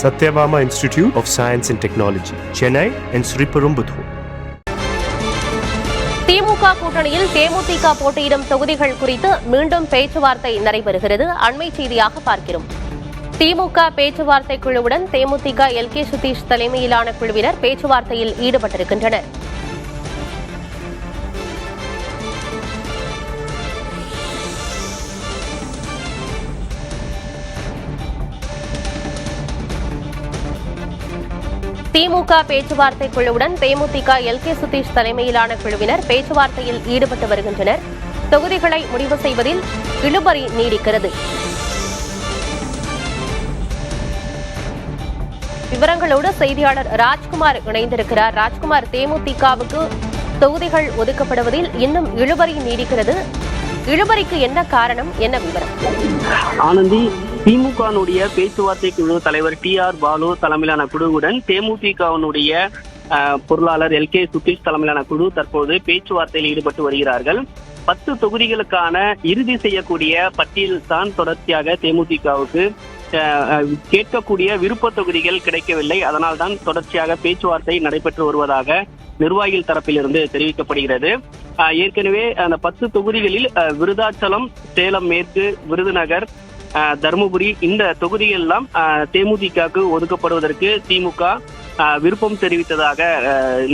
Satyabama Institute of Science and Technology, Chennai and Sriperumbudur. திமுக கூட்டணியில் தேமுதிக போட்டியிடும் தொகுதிகள் குறித்து மீண்டும் பேச்சுவார்த்தை நடைபெறுகிறது. அண்மை செய்தியாக பார்க்கிறோம். திமுக பேச்சுவார்த்தை குழுவுடன் தேமுதிக எல்.கே. சுதீஷ் தலைமையிலான குழுவினர் பேச்சுவார்த்தையில் ஈடுபட்டிருக்கின்றனர். திமுக பேச்சுவார்த்தை குழுவுடன் தேமுதிக எல்.கே. சுதீஷ் தலைமையிலான குழுவினர் பேச்சுவார்த்தையில் ஈடுபட்டு வருகின்றனர். தொகுதிகளை முடிவு செய்வதில் இழுபறி நீடிக்கிறது. விவரங்களோடு செய்தியாளர் ராஜ்குமார் இணைந்திருக்கிறார். ராஜ்குமார், தேமுதிகவுக்கு தொகுதிகள் ஒதுக்கப்படுவதில் இன்னும் இழுபறி நீடிக்கிறது. இழுபறிக்கு என்ன காரணம், என்ன விவரம்? ஆனந்தி, திமுகனுடைய பேச்சுவார்த்தை குழு தலைவர் டி.ஆர். பாலு தலைமையிலான குழுவுடன் தேமுதிகனுடைய பொருளாளர் எல்.கே. சுதீஷ் தலைமையிலான குழு தற்போது பேச்சுவார்த்தையில் ஈடுபட்டு வருகிறார்கள். 10 தொகுதிகளுக்கான இறுதி செய்யக்கூடிய பட்டியல் தான் தொடர்ச்சியாக தேமுதிகவுக்கு கேட்கக்கூடிய விருப்ப தொகுதிகள் கிடைக்கவில்லை. அதனால் தான் தொடர்ச்சியாக பேச்சுவார்த்தை நடைபெற்று வருவதாக நிர்வாகிகள் தரப்பிலிருந்து தெரிவிக்கப்படுகிறது. ஏற்கனவே அந்த 10 தொகுதிகளில் விருதாச்சலம், சேலம் மேற்கு, விருதுநகர், தருமபுரி இந்த தொகுதிகள் எல்லாம் தேமுதிகவுக்கு ஒதுக்கப்படுவதற்கு திமுக விருப்பம் தெரிவித்ததாக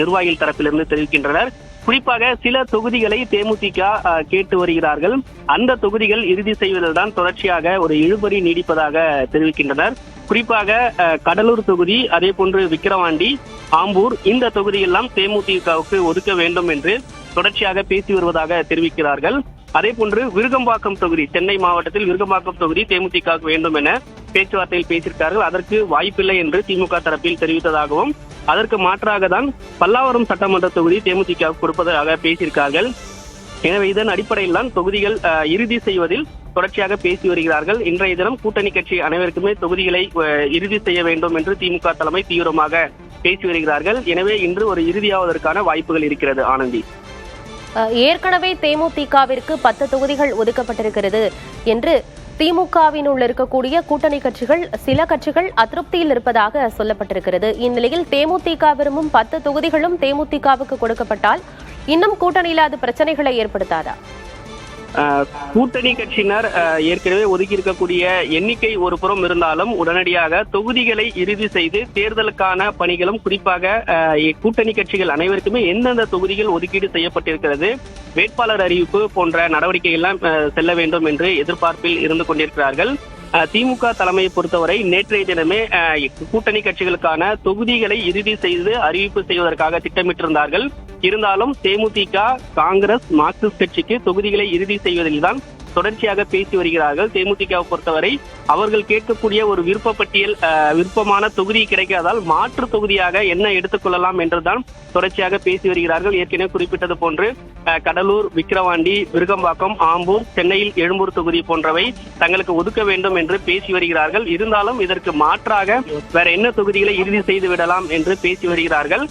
நிர்வாகிகள் தரப்பிலிருந்து தெரிவிக்கின்றனர். குறிப்பாக சில தொகுதிகளை தேமுதிக கேட்டு வருகிறார்கள். அந்த தொகுதிகள் இறுதி செய்வதில் தான் தொடர்ச்சியாக ஒரு இழுபறி நீடிப்பதாக தெரிவிக்கின்றனர். குறிப்பாக கடலூர் தொகுதி, அதே போன்று விக்கிரவாண்டி, ஆம்பூர் இந்த தொகுதியெல்லாம் தேமுதிகவுக்கு ஒதுக்க வேண்டும் என்று தொடர்ச்சியாக பேசி வருவதாக தெரிவிக்கிறார்கள். அதே போன்று விருகம்பாக்கம் தொகுதி, சென்னை மாவட்டத்தில் விருகம்பாக்கம் தொகுதி தேமுதிகவுக்கு வேண்டும் என பேச்சுவார்த்தையில் பேசியிருக்கார்கள். அதற்கு வாய்ப்பில்லை என்று திமுக தரப்பில் தெரிவித்ததாகவும், அதற்கு மாற்றாக தான் பல்லாவரம் சட்டமன்ற தொகுதி தேமுதிகவுக்கு கொடுப்பதாக பேசியிருக்கார்கள். எனவே இதன் அடிப்படையில் தான் தொகுதிகள் இறுதி செய்வதில் தொடர்ச்சியாக பேசி வருகிறார்கள். இன்றைய தினம் கூட்டணி கட்சி அனைவருக்குமே தொகுதிகளை இறுதி செய்ய வேண்டும் என்று திமுக தலைமை தீவிரமாக பேசி வருகிறார்கள். எனவே இன்று ஒரு இறுதியாவதற்கான வாய்ப்புகள் இருக்கிறது. ஆனந்தி, ஏற்கனவே தேமுதிகவிற்கு 10 தொகுதிகள் ஒதுக்கப்பட்டிருக்கிறது என்று திமுகவினுள் இருக்கக்கூடிய கூட்டணி கட்சிகள், சில கட்சிகள் அதிருப்தியில் இருப்பதாக சொல்லப்பட்டிருக்கிறது. இந்நிலையில் தேமுதிக விரும்பும் 10 தொகுதிகளும் தேமுதிகவுக்கு கொடுக்கப்பட்டால் இன்னும் கூட்டணியில் அது பிரச்சனைகளை ஏற்படுத்தாதா? கூட்டணி கட்சியினர் ஏற்கனவே ஒதுக்கி இருக்கக்கூடிய எண்ணிக்கை ஒரு புறம் இருந்தாலும் உடனடியாக தொகுதிகளை இறுதி செய்து தேர்தலுக்கான பணிகளும், குறிப்பாக கூட்டணி கட்சிகள் அனைவருக்குமே எந்தெந்த தொகுதிகள் ஒதுக்கீடு செய்யப்பட்டிருக்கிறது, வேட்பாளர் அறிவிப்பு போன்ற நடவடிக்கைகள் எல்லாம் செல்ல வேண்டும் என்று எதிர்பார்ப்பில் இருந்து கொண்டிருக்கிறார்கள். திமுக தலைமையை பொறுத்தவரை நேற்றைய தினமே கூட்டணி கட்சிகளுக்கான தொகுதிகளை இறுதி செய்து அறிவிப்பு செய்வதற்காக திட்டமிட்டிருந்தார்கள். இருந்தாலும் தேமுதிக, காங்கிரஸ், மார்க்சிஸ்ட் கட்சிக்கு தொகுதிகளை இறுதி செய்வதில் தான் தொடர்ச்சியாக பேசி வருகிறார்கள். தேமுதிகவை பொறுத்தவரை அவர்கள் கேட்கக்கூடிய ஒரு விருப்ப பட்டியல், விருப்பமான தொகுதி கிடைக்காதால் மாற்று தொகுதியாக என்ன எடுத்துக்கொள்ளலாம் என்றுதான் தொடர்ச்சியாக பேசி வருகிறார்கள். ஏற்கனவே குறிப்பிட்டது போன்று கடலூர், விக்கிரவாண்டி, விருகம்பாக்கம், ஆம்பூர், சென்னையில் எழும்பூர் தொகுதி போன்றவை தங்களுக்கு ஒதுக்க வேண்டும் என்று பேசி வருகிறார்கள். இருந்தாலும் இதற்கு மாற்றாக வேற என்ன தொகுதிகளை இறுதி செய்து விடலாம் என்று பேசி வருகிறார்கள்.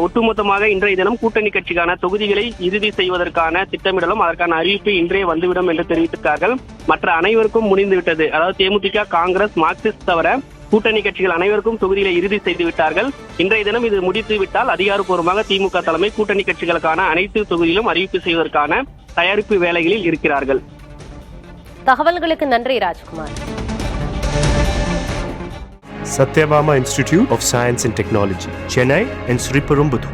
ஒட்டுமொத்தமாக இன்றைய தினம் கூட்டணி கட்சிக்கான தொகுதிகளை இறுதி செய்வதற்கான திட்டமிடலும், அதற்கான அறிவிப்பு இன்றைய வந்துவிடும் என்று தெரிவித்திருக்கிறார்கள். மற்ற அனைவருக்கும் முடிந்துவிட்டது. அதாவது தேமுதிக, காங்கிரஸ், மார்க்சிஸ்ட் தவிர கூட்டணி கட்சிகள் அனைவருக்கும் தொகுதிகளை இறுதி செய்து விட்டார்கள். இன்றைய தினம் இது முடித்து விட்டால் அதிகாரப்பூர்வமாக திமுக தலைமை கூட்டணி கட்சிகளுக்கான அனைத்து தொகுதியிலும் அறிவிப்பு செய்வதற்கான தயாரிப்பு வேலைகளில் இருக்கிறார்கள். தகவல்களுக்கு நன்றி Rajkumar. Satyabama Institute of Science and Technology, Chennai and Sriperumbudur.